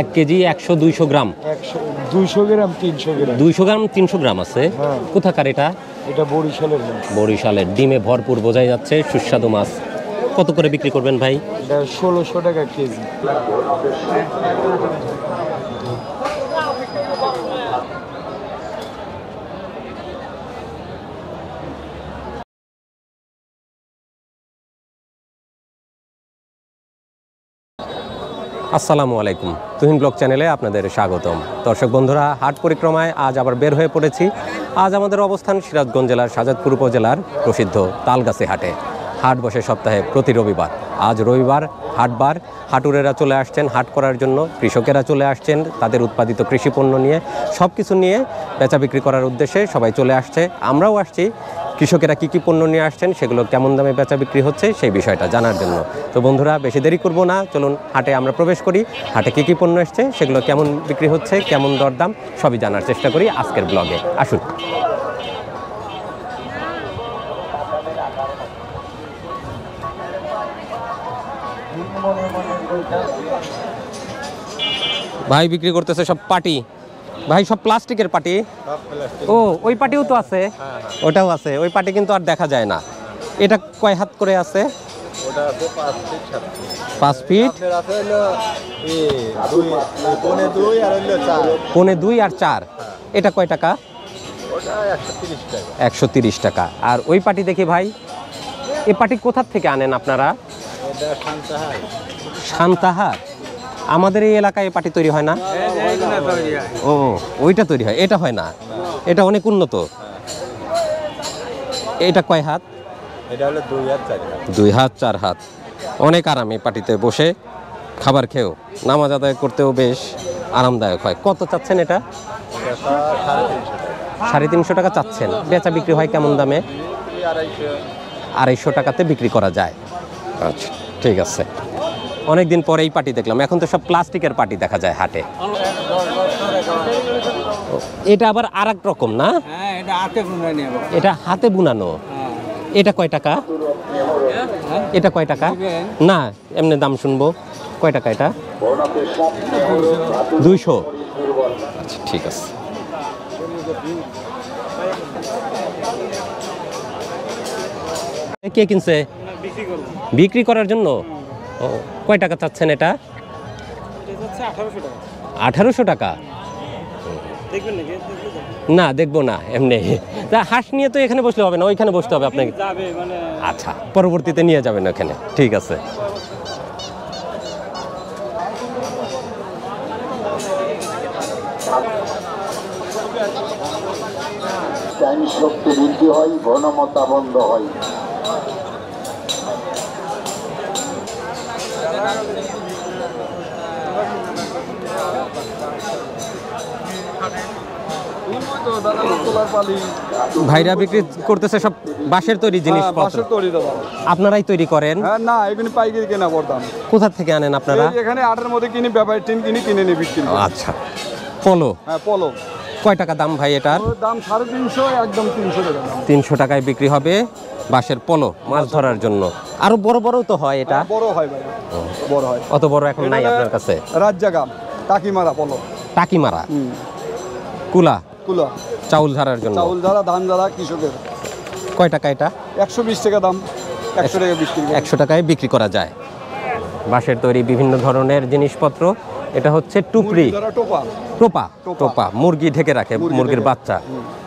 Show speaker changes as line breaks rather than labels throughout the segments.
এক কেজি 100-200 গ্রাম,
200 গ্রাম 300 গ্রাম,
200 গ্রাম 300 গ্রাম আছে। কোথাকার এটা?
এটা বরিশালের।
বরিশালের, ডিমে ভরপুর, বোঝাই যাচ্ছে সুস্বাদু মাছ। কত করে বিক্রি করবেন ভাই?
এটা 1600 টাকা কেজি।
আসসালামু আলাইকুম, তুহিন ব্লগ চ্যানেলে আপনাদের স্বাগতম। দর্শক বন্ধুরা, হাট পরিক্রমায় আজ আবার বের হয়ে পড়েছি। আজ আমাদের অবস্থান সিরাজগঞ্জ জেলার শাহজাদপুর উপজেলার প্রসিদ্ধ তালগাছি হাটে। হাট বসে সপ্তাহে প্রতি রবিবার। আজ রবিবার, হাটবার। হাটুরেরা চলে আসছেন হাট করার জন্য, কৃষকেরা চলে আসছেন তাদের উৎপাদিত কৃষিপণ্য নিয়ে, সব কিছু নিয়ে বেচা বিক্রি করার উদ্দেশ্যে সবাই চলে আসছে। আমরাও আসছি কৃষকেরা কী কী পণ্য নিয়ে আসছেন, সেগুলো কেমন দামে বেচা বিক্রি হচ্ছে সেই বিষয়টা জানার জন্য। তো বন্ধুরা, বেশি দেরি করব না, চলুন হাটে আমরা প্রবেশ করি। হাটে কী কী পণ্য এসছে, সেগুলো কেমন বিক্রি হচ্ছে, কেমন দরদাম, সবই জানার চেষ্টা করি আজকের ব্লগে। আসুন। ভাই বিক্রি করতেছে সব পাটি। ভাই সব প্লাস্টিকের পাটি? ও, ওই পাটিও তো আছে? ওটাও আছে। ওই পাটি কিন্তু আর দেখা যায় না। এটা কয় হাত করে আছে? 5 ফিট, 1.25 আর 4। এটা কয় টাকা? 130 টাকা। আর ওই পাটি দেখি ভাই, এই পাটি কোথা থেকে আনেন আপনারা? সান্তাহার। আমাদের এই এলাকায় এই পাটি তৈরি হয় না? ও, ওইটা তৈরি হয়, এটা হয় না। এটা অনেক উন্নত। এটা কয় হাত?
এটা হলো 2 হাত 4 হাত।
2 হাত 4 হাত। অনেক আরাম এই পাটিতে বসে খাবার খেয়েও, নামাজ আদায় করতেও বেশ আরামদায়ক হয়। কত চাচ্ছেন এটা? 350 টাকা চাচ্ছেন। বেচা বিক্রি হয় কেমন দামে? 250 টাকাতে বিক্রি করা যায়। আচ্ছা, ঠিক আছে। অনেকদিন পরে এই পাটি দেখলাম। এখন তো সব প্লাস্টিকের পাটি দেখা যায় হাটে। এটা আবার আর এক রকম না? এটা হাতে বুনানো। এটা কয় টাকা? এটা কয় টাকা? না, এমনি দাম শুনবো। কয় টাকা এটা? 200। আচ্ছা, ঠিক আছে। কে কিনছে? বিক্রি করার জন্য। ও, কয় টাকা চাচ্ছেন এটা? 1800 টাকা। না, দেখবো না, এমনি। তা হাঁস নিয়ে তো এখানে বসলে হবে না, ওইখানে বসতে হবে আপনাকে। আচ্ছা, পরবর্তীতে নিয়ে যাবেন ওখানে, ঠিক আছে।
শক্তি বৃদ্ধি হয়, ঘনমতা বন্ধ হয়।
ভাইরা বিক্রি করতেছে সব বাঁশের তৈরি জিনিস। আপনারাই তৈরি করেন?
না, এগুলি পাইকারি কেনা পড়তাম।
কোথা থেকে আনেন আপনারা?
এখানে আটের মধ্যে কিনি, ব্যাপারী টিন কিনে নিয়ে বিক্রি।
আচ্ছা। পলো?
হ্যাঁ, পলো।
কয় টাকা দাম ভাই এটার?
দাম 350, একদম 300 টাকা।
300 টাকায় বিক্রি হবে বাঁশের পলো, মাছ ধরার জন্য। আরো বড় বড় তো হয় এটা?
বড় হয় ভাই, বড় হয়।
অত বড় এখন নাই আপনার কাছে?
রাজজাগা, টাকিমারা পলো।
টাকিমারা, কুলা
কুলা,
চাউল ঝাড়ার জন্য।
চাউল ঝাড়া, ধান ঝাড়া কৃষকের।
কয় টাকা এটা?
120 টাকা দাম। 100 টাকা বিক্রি।
100 টাকায় বিক্রি করা যায়। বাঁশের তৈরি বিভিন্ন ধরনের জিনিসপত্র। এটা হচ্ছে টুপরি, টোপা। টোপা মুরগি ঢেকে রাখে, মুরগির বাচ্চা।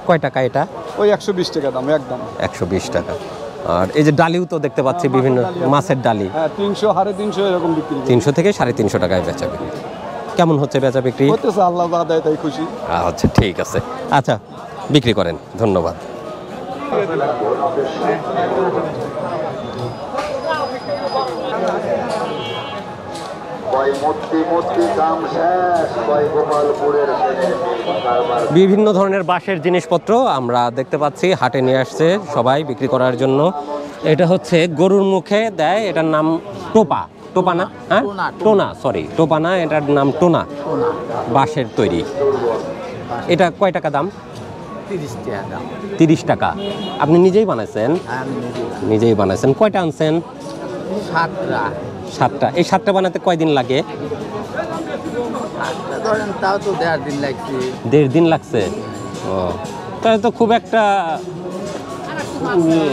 কয় টাকা এটা?
ওই 120 টাকা দাম, একদম
120 টাকা। আর এই যে ডালিও তো দেখতে পাচ্ছি, বিভিন্ন মাছের ডালি।
হ্যাঁ, 300, 350 এরকম বিক্রি।
300 থেকে 350 টাকায় বেচা বিক্রি। কেমন হচ্ছে বেচা বিক্রি?
হতেছে, আল্লাহ আদায়, তাই খুশি।
আচ্ছা, ঠিক আছে। আচ্ছা, বিক্রি করেন, ধন্যবাদ। বিভিন্ন ধরনের বাঁশের জিনিসপত্র আমরা দেখতে পাচ্ছি হাটে নিয়ে আসছে সবাই বিক্রি করার জন্য। এটা হচ্ছে গরুর মুখে দেয়, এটার নাম টোপা। টোপানা, হ্যাঁ টোনা, সরি টোপানা, এটার নাম টোনা, বাঁশের তৈরি। এটা কয় টাকা দাম?
30 টাকা দাম।
30 টাকা। আপনি নিজেই বানাইছেন?
আমি
নিজেই বানাইছেন। কয়টা আনছেন?
7টা।
7টা। এই 7টা বানাতে কয়দিন লাগে?
7টা ধরেন তাও তো 1.5 দিন লাগছে।
1.5 দিন লাগছে। ও, তাহলে তো খুব একটা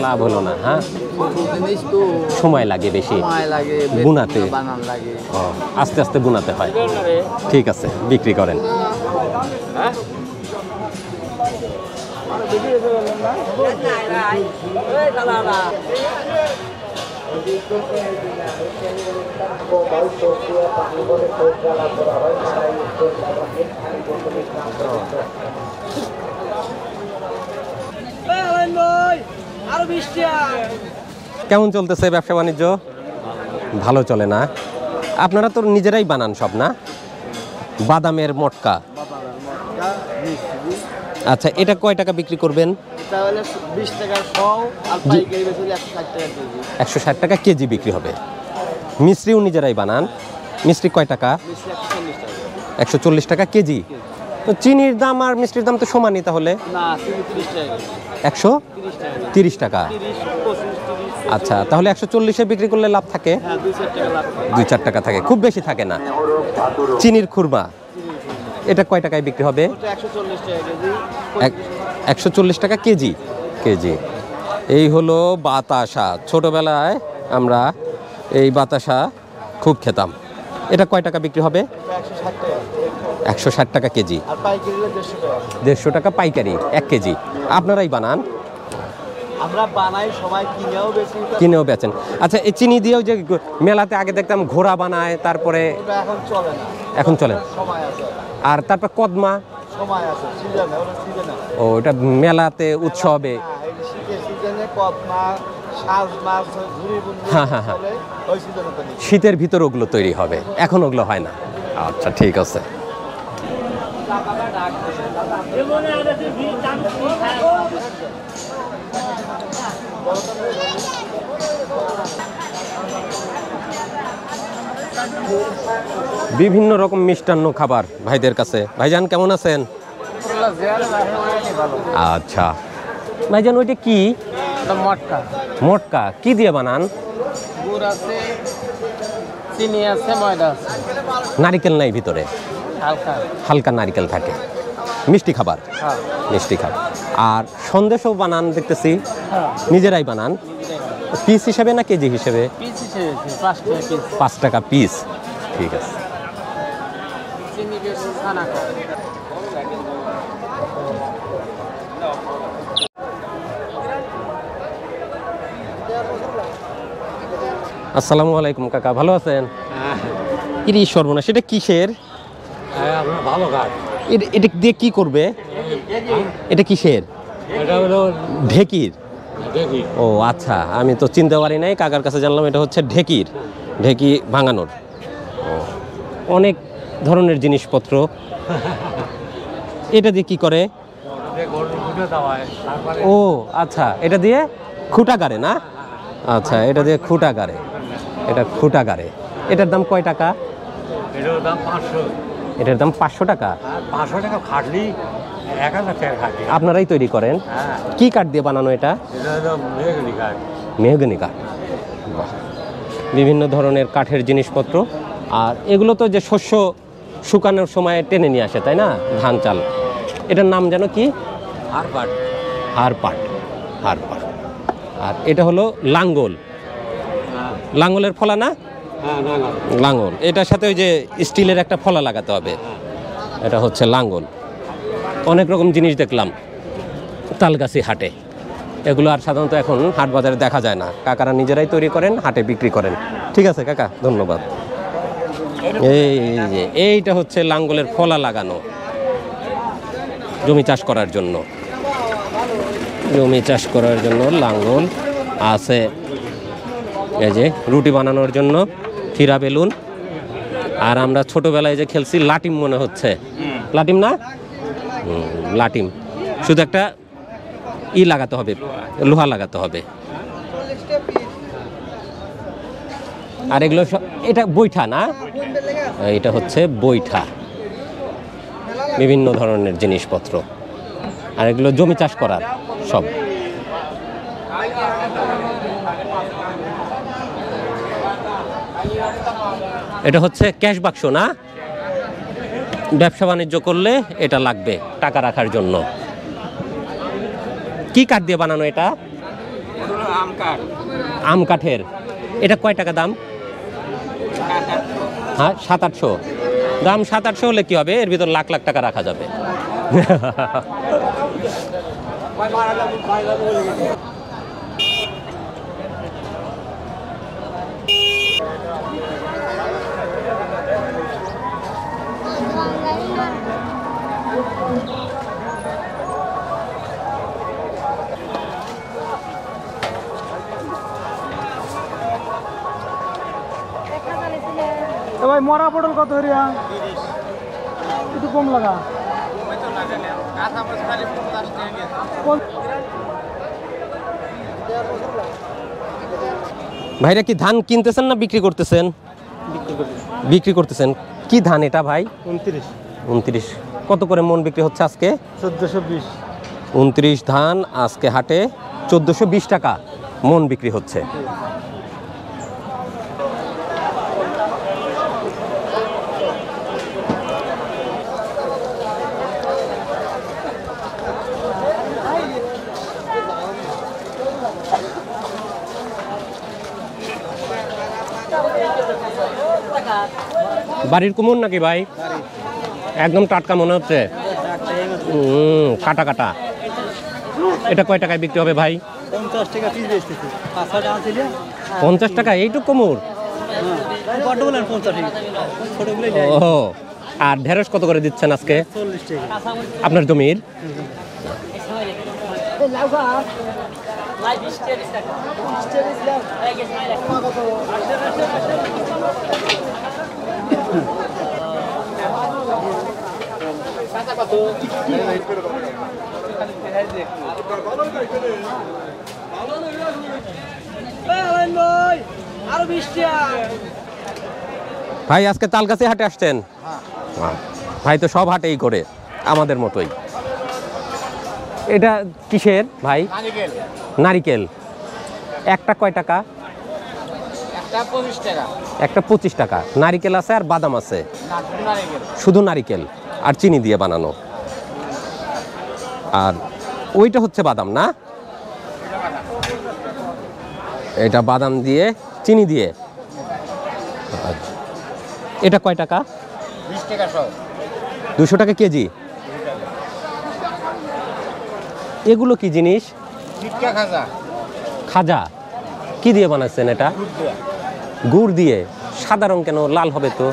লাভ হলো না। হ্যাঁ,
ছোট জিনিস তো
সময় লাগে বেশি
সময় লাগে,
বুনাতে।
বানান লাগে।
ও, আস্তে আস্তে বুনাতে হয়। ঠিক আছে, বিক্রি করেন। কেমন চলতেছে ব্যবসা বাণিজ্য? ভালো চলে না? আপনারা তো নিজেরাই বানান সব না? বাদামের মটকা। আচ্ছা, এটা কয় টাকা বিক্রি করবেন?
এটা হলে 20 টাকা শ আর পাইকারি বেচলে 160 টাকা কেজি।
160 টাকা কেজি বিক্রি হবে। মিস্ত্রিও নিজেরাই বানান। মিস্ত্রি কয় টাকা?
বেশি 140 টাকা।
140 টাকা কেজি। তো চিনির দাম আর মিষ্টির দাম তো সমানই তাহলে।
না, 30 টাকা কেজি।
130 টাকা।
30, 25, 30।
আচ্ছা, তাহলে 140-এ বিক্রি করলে লাভ থাকে?
হ্যাঁ, 2-4 টাকা লাভ হয়।
2-4 টাকা থাকে, খুব বেশি থাকে না। চিনির খুরমা এটা কয় টাকায় বিক্রি হবে?
ওটা 140 টাকা কেজি।
140 টাকা কেজি। কেজি। এই হলো বাতাসা। ছোটবেলায় আমরা এই বাতাসা খুব খেতাম। এটা কয় টাকা বিক্রি হবে?
160 টাকা।
160 টাকা কেজি।
আর পাইকারি হলে 150 টাকা।
150 টাকা পাইকারি 1 কেজি। আপনারাই বানান?
আমরা বানাই, সবাই কিনেও বেশি।
কিনেও বেচেন? আচ্ছা, এই চিনি দিয়েও যে মেলাতে আগে দেখতাম ঘোড়া বানায়, তারপরে
ওটা এখন চলে না।
এখন চলে।
সময় আছে।
আর তারপর কদমা।
সময় আছে, সিজনে, ওটা সিজনে।
ও, এটা মেলাতে উৎসবে।
হ্যাঁ, এই যে শীতের সিজনে কদমা, সাজ মাছ, ঝুরি বুন্দি
হ্যাঁ, হ্যাঁ, হ্যাঁ।
চলে, ওই সিজনে তো নিই।
শীতের ভিতর ওগুলো তৈরি হবে, এখন ওগুলো হয় না। আচ্ছা, ঠিক আছে। বিভিন্ন রকম মিষ্টান্ন খাবার ভাইদের কাছে। ভাইজান কেমন আছেন? আচ্ছা ভাইজান, ওইটা কি?
মটকা।
মটকা কি দিয়ে বানান?
গুড় আছে, চিনি আছে, ময়দা আছে,
নারিকেল নাই ভিতরে?
হালকা।
হালকা নারিকেল থাকে। মিষ্টি খাবার।
হ্যাঁ।
মিষ্টি খাবার। আর সন্দেশও বানান দেখতেছি?
হ্যাঁ।
নিজেরাই বানান? পিস হিসেবে না কেজি হিসেবে?
পিস হিসেবে 5 টাকা পিস।
5 টাকা পিস। ঠিক আছে।
চিনি বেশি, ছানা কম।
আসসালামু আলাইকুম কাকা, ভালো আছেন? ইরি সর্বনাশ, এটা কিসের?
ভালো কাজ।
এটা দিয়ে কি করবে? এটা কিসের?
এটা হলো
ঢেকির।
দেখি।
ও আচ্ছা, আমি তো চিনতে পারি নাই, কাকার কাছে জানলাম এটা হচ্ছে ঢেকির। ঢেকি ভাঙানোর। ও, অনেক ধরনের জিনিসপত্র। এটা দিয়ে কি করে? ও আচ্ছা, এটা দিয়ে খুঁটা গাড়ে না? আচ্ছা, এটা দিয়ে খুঁটা গাড়ে। এটা খুঁটা গাড়ে। এটার দাম কয় টাকা?
এটার দাম 500।
এটার দাম 500 টাকা।
500 টাকা খাটলি 1000 টাকা খাটলি।
আপনারাই তৈরি করেন?
হ্যাঁ,
কি কাঠ দিয়ে বানানো এটা?
এটা হলো মেঘনি কাঠ।
মেহগনি কাঠ। বাহ। বিভিন্ন ধরনের কাঠের জিনিসপত্র। আর এগুলো তো যে শস্য শুকানোর সময় টেনে নিয়ে আসে, তাই না? ধান চাল। এটার নাম যেন কি?
হারপাট।
হারপাট। হারপাট। আর এটা হলো লাঙ্গল।
হ্যাঁ,
লাঙ্গলের ফলা না?
হ্যাঁ, না না।
লাঙ্গল। এটার সাথে ওই যে স্টিলের একটা ফলা লাগাতে হবে। এটা হচ্ছে লাঙ্গল। অনেক রকম জিনিস দেখলাম তালগাছি হাটে। এগুলো আর সাধারণত এখন হাট বাজারে দেখা যায় না। কাকারা নিজেরাই তৈরি করেন, হাটে বিক্রি করেন। ঠিক আছে কাকা, ধন্যবাদ। এই যে এইটা হচ্ছে লাঙ্গলের ফলা লাগানো, জমি চাষ করার জন্য। জমি চাষ করার জন্য লাঙ্গল আছে। এই যে রুটি বানানোর জন্য থিরা বেলুন। আর আমরা ছোটবেলায় যে খেলছি লাটিম মনে হচ্ছে। লাটিম না? লাটিম। শুধু একটা লাগাতে হবে, লোহা লাগাতে হবে। আর এগুলো এটা বৈঠা না, এটা হচ্ছে বৈঠা, বিভিন্ন ধরনের জিনিসপত্র। আর এগুলো জমি চাষ করার সব। এটা হচ্ছে ক্যাশ বাক্স না, ব্যবসা বাণিজ্য করলে এটা লাগবে টাকা রাখার জন্য। কি কাঠ দিয়ে বানানো এটা? আম কাঠের। এটা কয় টাকা দাম? হ্যাঁ 700-800 দাম। 700-800 হলে কি হবে, এর ভিতর লাখ লাখ টাকা রাখা যাবে।
ভাই মরা পটল কত হরিয়া? একটু কম লাগা।
ভাইরা কি ধান কিনতেছেন না বিক্রি করতেছেন? বিক্রি করতেছেন। কি ধান এটা ভাই? 29। কত করে মন বিক্রি হচ্ছে আজকে?
1420।
29 ধান আজকে হাটে 1420 টাকা মন বিক্রি হচ্ছে। বাড়ির কুমড় নাকি ভাই? একদম টাটকা মনে হচ্ছে। কাটা কাটা। এটা কয় টাকায় বিক্রি হবে ভাই?
50 টাকা পিস বেচতেছি। 500 টাকা ছিল।
50 টাকা এইটুকু কুমড়?
বড়গুলো 50 টাকা। ছোটগুলো
ও, আর ঢেঁড়স কত করে দিচ্ছেন আজকে?
40 টাকা।
আপনার জমির?
আরো 20 টাকা।
ভাই আজকে তালগাছি হাটে আসছেন? ভাই তো সব হাটেই করে আমাদের মতোই। এটা কিসের ভাই? নারিকেল। একটা কয় টাকা?
একটা 25 টাকা।
একটা 25 টাকা। নারিকেল আছে আর বাদাম আছে? শুধু নারিকেল আর চিনি দিয়ে বানানো। আর ওইটা হচ্ছে বাদাম না? এটা বাদাম দিয়ে চিনি দিয়ে। এটা কয় টাকা?
20 টাকা সব।
200 টাকা কেজি। এগুলো কি জিনিস?
চিটকা খাজা।
খাজা। কি দিয়ে বানাচ্ছেন এটা? গুড় দিয়ে। সাদা রং কেন, লাল হবে তো?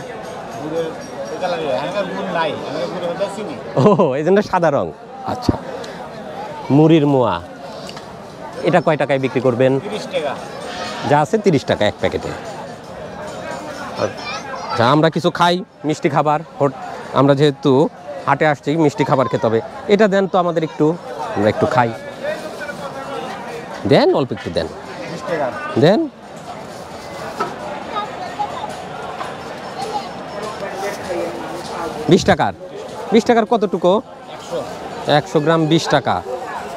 ও, এই জন্য সাদা রং। আচ্ছা। মুড়ির মোয়া। এটা কয় টাকায় বিক্রি করবেন?
30 টাকা।
যা আছে 30 টাকা এক প্যাকেটে। আচ্ছা, আমরা কিছু খাই মিষ্টি খাবার। আমরা যেহেতু হাটে আসছি, মিষ্টি খাবার খেতে হবে। এটা দেন তো আমাদের একটু, আমরা একটু খাই। দেন, অল্প একটু দেন।
20 টাকা।
দেন। বিশ টাকার কতটুকু? 100 গ্রাম 20 টাকা।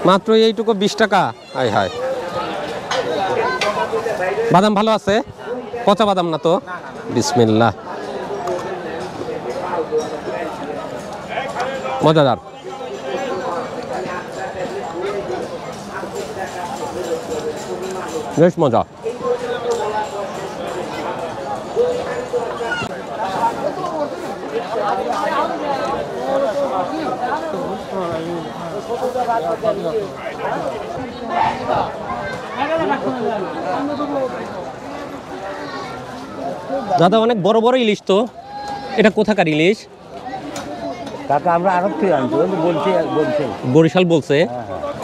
মাত্র এইটুকু 20 টাকা। হায় হায়। বাদাম ভালো আছে? পচা বাদাম না তো? বিসমিল্লাহ। মজাদার। বেশ মজা। দাদা অনেক বড় বড় ইলিশ তো, এটা কোথাকার ইলিশ?
কাকা আমরা আরব থেকে আনছি, বলছি।
বরিশাল বলছে।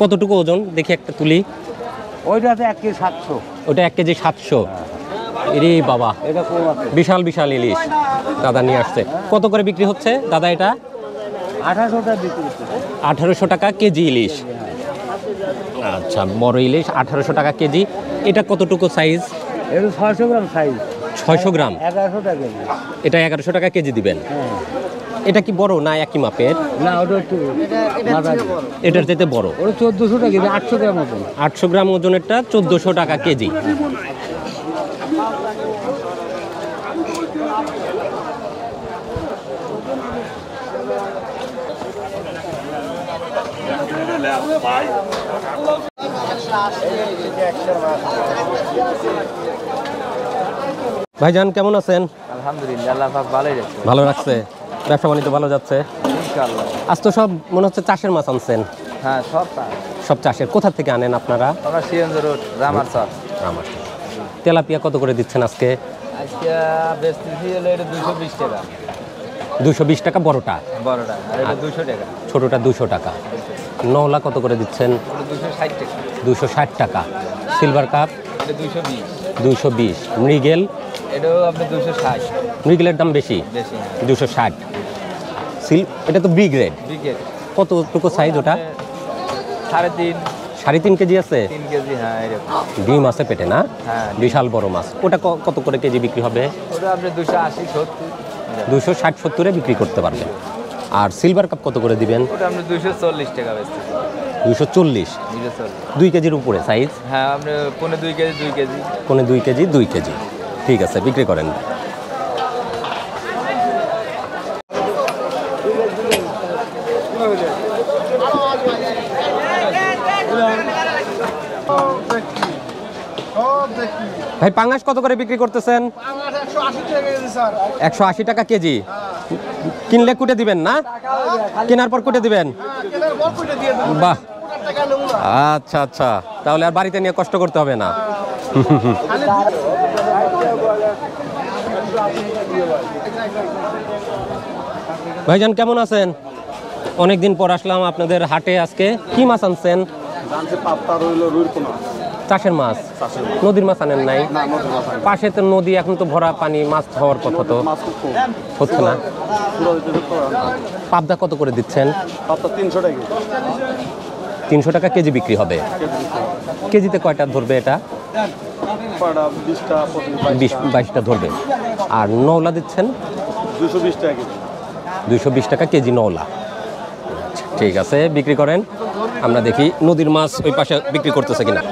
কতটুকু ওজন দেখি একটা তুলি?
ওইটাতে 1 কেজি 700।
ওটা 1 কেজি 700। এরে বাবা,
এটা কম আছে।
বিশাল বিশাল ইলিশ দাদা নিয়ে আসছে। কত করে বিক্রি হচ্ছে দাদা এটা?
1800 টাকা বিক্রি করতে।
1800 টাকা কেজি ইলিশ। আচ্ছা, বড় ইলিশ 1800 টাকা কেজি। এটা কতটুকু সাইজ?
এটা 600 গ্রাম সাইজ।
600 গ্রাম।
1100 টাকা কেজি।
এটা 1100 টাকা কেজি দিবেন।
হ্যাঁ।
এটা কি বড় না একই মাপের?
না ওটা একটু মাঝারি।
এটার চাইতে বড়।
ওটা 1400 টাকা কেজি, 800 গ্রাম মতন।
800 গ্রাম ওজনেরটা 1400 টাকা কেজি। ভাইজান কেমন আছেন?
আলহামদুলিল্লাহ, আল্লাহ পাক ভালোই রাখছে
ভালো রাখছে, ব্যবসা বাণিজ্য ভালো যাচ্ছে।
ইনশাআল্লাহ।
আজ তো সব মনে হচ্ছে চাষের মাছ আনছেন।
হ্যাঁ, সব তাই।
সব চাষের। কোথা থেকে আনেন আপনারা?
আমরা সিএনজি রোড রামার স্যার।
আমার তেলাপিয়া কত করে দিচ্ছেন আজকে?
আজকে বেচতেছি হলো এটা 220 টাকা
220 টাকা বড়টা,
বড়টা, আর এটা 200 টাকা,
ছোটটা 200 টাকা। নওলা কত করে দিচ্ছেন?
ওটা 260 টাকা,
260 টাকা। সিলভার কাপ
এটা 220,
220। মৃগেল,
এটাও আপনার 260,
মৃগেলের দাম বেশি,
বেশি
260। এটা তো বি গ্রেড।
বিকেট
কতটুকু সাইজ ওটা?
3.5,
3.5 কেজি আছে।
3 কেজি। হ্যাঁ, এরকম।
ডিম আছে পেটে না?
হ্যাঁ,
বিশাল বড় মাছ। ওটা কত করে কেজি বিক্রি হবে?
ওটা আপনি 280, 70,
260-70-এ বিক্রি করতে পারবেন। আর সিলভার কাপ কত করে দিবেন?
ওটা আপনি 240 টাকা বেচতেছি।
240।
240।
2 কেজির উপরে সাইজ?
হ্যাঁ, আপনি 2.5 কেজি, 2 কেজি।
2 KG 2 KG. ঠিক আছে, বিক্রি করেন। ভাই পাঙ্গাস কত করে বিক্রি করতেছেন? 180 টাকা কেজি। কিনলে কুটে দিবেন না? কেনার পর কুটে দিবেন? বাহ, আচ্ছা আচ্ছা, তাহলে আর বাড়িতে নিয়ে কষ্ট করতে হবে না। ভাইজান কেমন আছেন? অনেকদিন পর আসলাম আপনাদের হাটে। আজকে কি মাছ আনছেন? চাষের মাছ। নদীর মাছ আনেন নাই? পাশে তো নদী, এখন তো ভরা পানি, মাছ হওয়ার কথা তো হচ্ছে না। পাবদা কত করে দিচ্ছেন? 300 টাকা কেজি বিক্রি হবে। কেজিতে কয়টা ধরবে এটা? 20-22টা ধরবে। আর নওলা দিচ্ছেন 220 টাকা কেজি নওলা। ঠিক আছে, বিক্রি করেন। আমরা দেখি নদীর মাছ ওই পাশে বিক্রি করতেছে কিনা।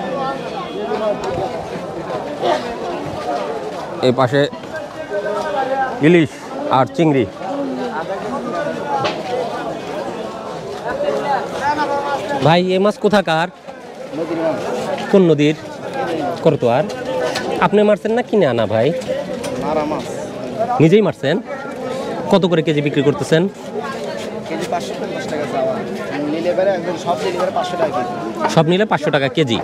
এই পাশে ইলিশ আর চিংড়ি। ভাই এই মাছ কোথাকার? কোন নদীর? করতোয়ার। আপনি মারছেন না কিনে আনা? ভাই নিজেই মারছেন। কত করে কেজি বিক্রি করতেছেন? সব নিলে 500 টাকা কেজি।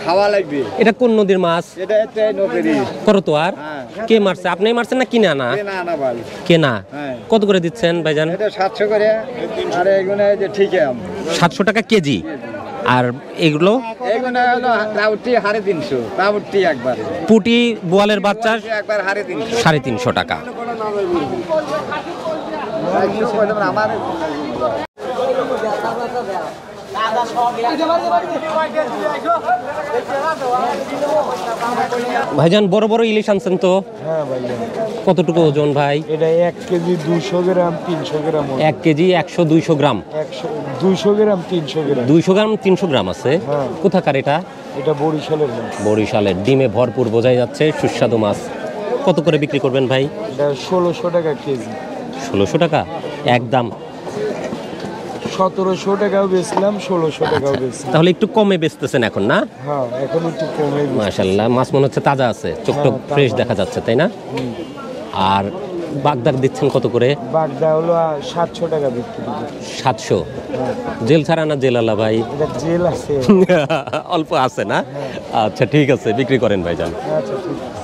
খাওয়া লাগবে।
এটা কোন নদীর মাছ?
এটা নদীরই।
করতোয়ার। কে মারছে? আপনি মারছেন না কিনে আনা? কেনা। কত করে দিচ্ছেন ভাইজান?
এটা 700 করে। আর এগুলো যে ঠিক আছে
700 টাকা কেজি। আর এগুলো
এগুলো হলো রাউটি 350, রাউটি একবার।
পুটি বোয়ালের বাচ্চা
একবার 350,
350 টাকা।
আমার
ভাইজান বড় বড় ইলিশ আনছেন তো?
হ্যাঁ ভাইয়া।
কতটুকু ওজন ভাই?
এটা 1 কেজি 200 গ্রাম, 300 গ্রাম।
1 কেজি 100-200 গ্রাম।
200 গ্রাম, 300 গ্রাম।
200 গ্রাম 300 গ্রাম আছে।
হ্যাঁ।
কোথাকার এটা?
এটা বরিশালের মাছ।
বরিশালের। ডিমে ভরপুর, বোঝাই যাচ্ছে সুস্বাদু মাছ। কত করে বিক্রি করবেন ভাই?
এটা 1600 টাকা কেজি।
1600 টাকা একদম।
1700 টাকাও বেচলাম, 1600 টাকাও বেচলাম।
তাহলে একটু কমে বেচতেছেন এখন না?
হ্যাঁ, এখন একটু কমে গেছে।
মাশাআল্লাহ, মাছ মনে হচ্ছে তাজা আছে, চোখটা
হ্যাঁ,
ফ্রেশ
তাজা।
দেখা যাচ্ছে, তাই না? আর বাগদার দিচ্ছেন কত করে?
বাগদা হলো 700 টাকা বিক্রি করে।
700। জেল ছাড়া না জেল আলা ভাই?
এটা জেল আছে।
অল্প আছে না? আচ্ছা ঠিক আছে, বিক্রি করেন ভাইজান।
আচ্ছা ঠিক আছে।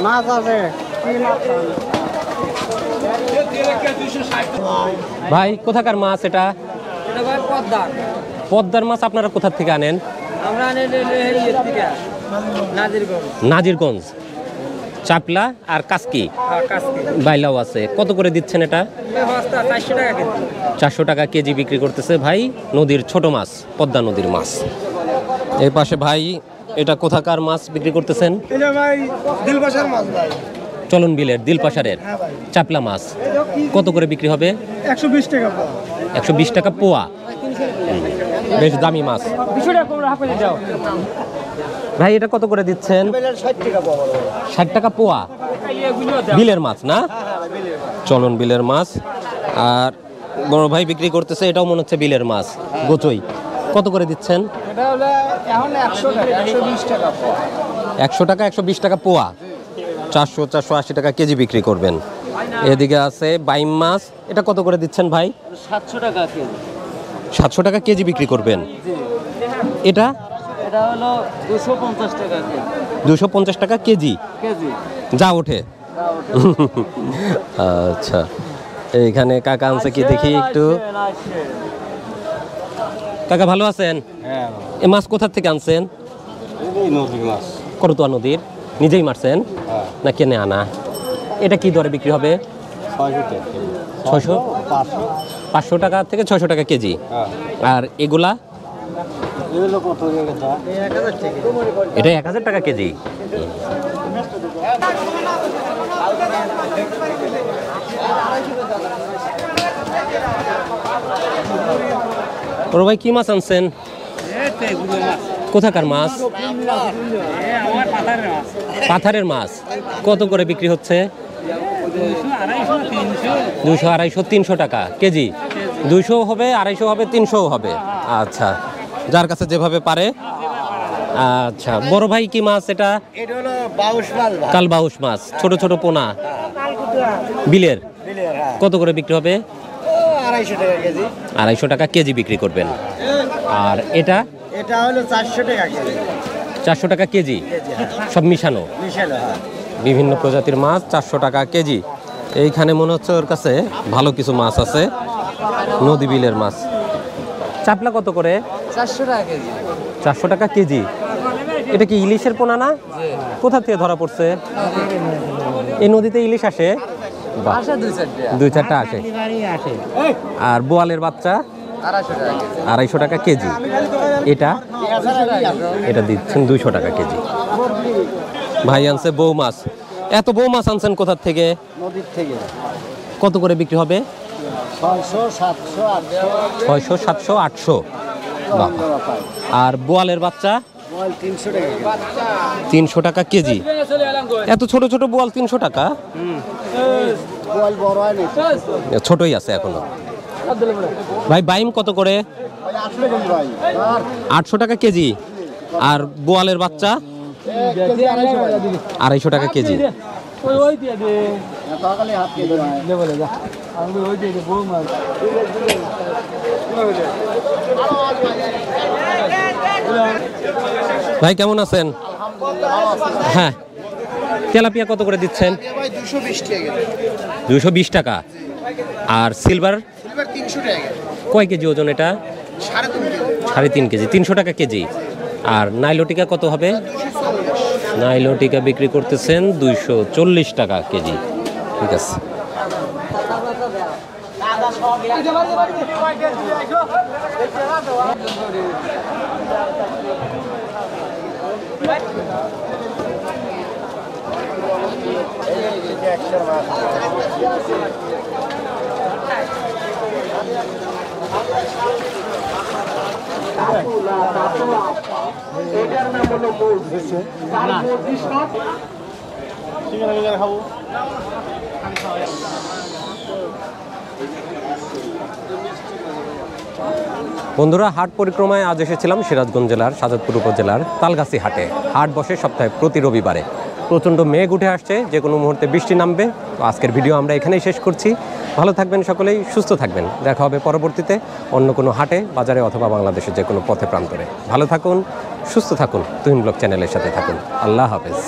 মাছ আছে।
ভাই কোথাকার মাছ এটা?
এটা ভাই পদ্মার।
পদ্মার মাছ আপনারা কোথা থেকে আনেন?
আমরা আনি নাজিরগঞ্জ।
নাজিরগঞ্জ। চাপলা আর কাসকি
কাজকে
বাইলাও আছে। কত করে দিচ্ছেন এটা?
মাছটা 400 টাকা কেজি।
400 টাকা কেজি বিক্রি করতেছে ভাই। নদীর ছোট মাছ, পদ্মা নদীর মাছ। এই পাশে ভাই এটা কোথাকার মাছ বিক্রি করতেছেন?
এটা ভাই দিলবাসার মাছ ভাই।
চলন বিলের দিলপাশারের চাপলা মাছ। কত করে বিক্রি হবে?
120 টাকা পাও।
120 টাকা পোয়া। বেশ দামি মাছ।
200 টাকা কম রাখা যাও।
ভাই এটা কত করে দিচ্ছেন?
60 টাকা পাও।
60 টাকা পোয়া। বিলের মাছ না? চলন বিলের মাছ। আর বড় ভাই বিক্রি করতেছে, এটাও মনে হচ্ছে বিলের মাছ, গোচই। কত করে দিচ্ছেন?
এটা হলো এখন 100 টাকা, 120 টাকা পাও।
100 টাকা, 120 টাকা পোয়া। 400 480 টাকা কেজি বিক্রি করবেন। এদিকে আছে বাইম মাছ। এটা কত করে দিচ্ছেন ভাই?
700 টাকা কেজি।
700 টাকা কেজি বিক্রি করবেন। এটা
এটা হলো 250 টাকা কেজি।
250 টাকা কেজি
কেজি।
যা ওঠে। আচ্ছা, এইখানে কাকা আনছে কি দেখি একটু। কাকা ভালো আছেন?
হ্যাঁ,
এ মাছ কোথা থেকে আনছেন?
এই নদীর মাছ।
করতোয়া নদীর। নিজেই মারছেন না কেনে আনা? এটা কি দরে বিক্রি হবে?
600 টাকা।
600
500।
500 টাকা থেকে 600 টাকা কেজি।
হ্যাঁ।
আর এগুলা?
এগুলো কত টাকা?
এটা 1000 টাকা কেজি। বড় ভাই কি মাছ আনছেন? কোথাকার মাছ? পাথারের মাছ। কত করে বিক্রি হচ্ছে? 200 250 300 টাকা কেজি। 200 হবে, 250 হবে, 300 হবে। আচ্ছা, যার কাছে যেভাবে পারে। আচ্ছা, বড় ভাই কি মাছ এটা?
এটা হলো বাউশ মাছ ভাই।
কালবাউস মাছ, ছোট ছোট পোনা বিলের।
বিলের, হ্যাঁ।
কত করে বিক্রি হবে?
250 টাকা কেজি।
250 টাকা কেজি বিক্রি করবেন। আর এটা?
এটা হলো 400 টাকা কেজি।
400 টাকা কেজি, সব মিশানো।
মিশালো, হ্যাঁ।
বিভিন্ন প্রজাতির মাছ 400 টাকা কেজি। এইখানে মনে হচ্ছে ওর কাছে ভালো কিছু মাছ আছে, নদী বিলের মাছ। চাপলা কত করে?
400 টাকা কেজি।
400 টাকা কেজি। এটা কি ইলিশের পোনা না? কোথা থেকে ধরা পড়ছে? এই নদীতে ইলিশ আসে? বাহ,
আসা 2-4 টাকা।
2-4টা আসে। আর বোয়ালের বাচ্চা
250 টাকা কেজি।
250 টাকা কেজি। এটা এটা দিচ্ছেন 200 টাকা কেজি। ভাই আনছে বউ মাছ। এত বউ মাছ আনছেন কোথা থেকে?
নদীর থেকে।
কত করে বিক্রি হবে?
600, 700, 800
600 700 800। বাহ।
পাই।
আর বোয়ালের বাচ্চা
মোবাইল 300 টাকা কেজি।
300 টাকা কেজি। এত ছোট ছোট বোয়াল 300 টাকা?
মোবাইল বড় হয় না।
ছোটই আছে এখনো। ভাই বাইম কত করে?
ভাই 800 টাকা কেজি ভাই। আর
800 টাকা কেজি। আর বোয়ালের বাচ্চা
1 কেজি 250 টাকা।
250 টাকা কেজি।
ওই দিয়ে দে।
তাহলে হাত কেজি ভাই।
লে বলে যা। আমি ওই দিয়ে দে বউ মাছ।
ভাই কেমন আছেন? হ্যাঁ, তেলাপিয়া কত করে দিচ্ছেন?
ভাই 220 টাকা কেজি।
220 টাকা। আর সিলভার
সিলভার 300 টাকা কেজি।
কয় কেজি ওজন এটা?
3.5 কেজি।
3.5 কেজি, 300 টাকা কেজি। আর নাইলোটিকা কত হবে? নাইলোটিকা বিক্রি করতেছেন 240 টাকা কেজি। ঠিক আছে। বন্ধুরা, হাট পরিক্রমায় আজ এসেছিলাম সিরাজগঞ্জ জেলার সাজাদপুর উপজেলার তালগাছি হাটে। হাট বসে সপ্তাহে প্রতি রবিবারে। প্রচণ্ড মেঘ উঠে আসছে, যে কোনো মুহূর্তে বৃষ্টি নামবে। তো আজকের ভিডিও আমরা এখানেই শেষ করছি। ভালো থাকবেন সকলেই, সুস্থ থাকবেন। দেখা হবে পরবর্তীতে অন্য কোনো হাটে, বাজারে অথবা বাংলাদেশের যে কোনো পথে প্রান্তরে। ভালো থাকুন, সুস্থ থাকুন, তুহিন ব্লগ চ্যানেলের সাথে থাকুন। আল্লাহ হাফেজ।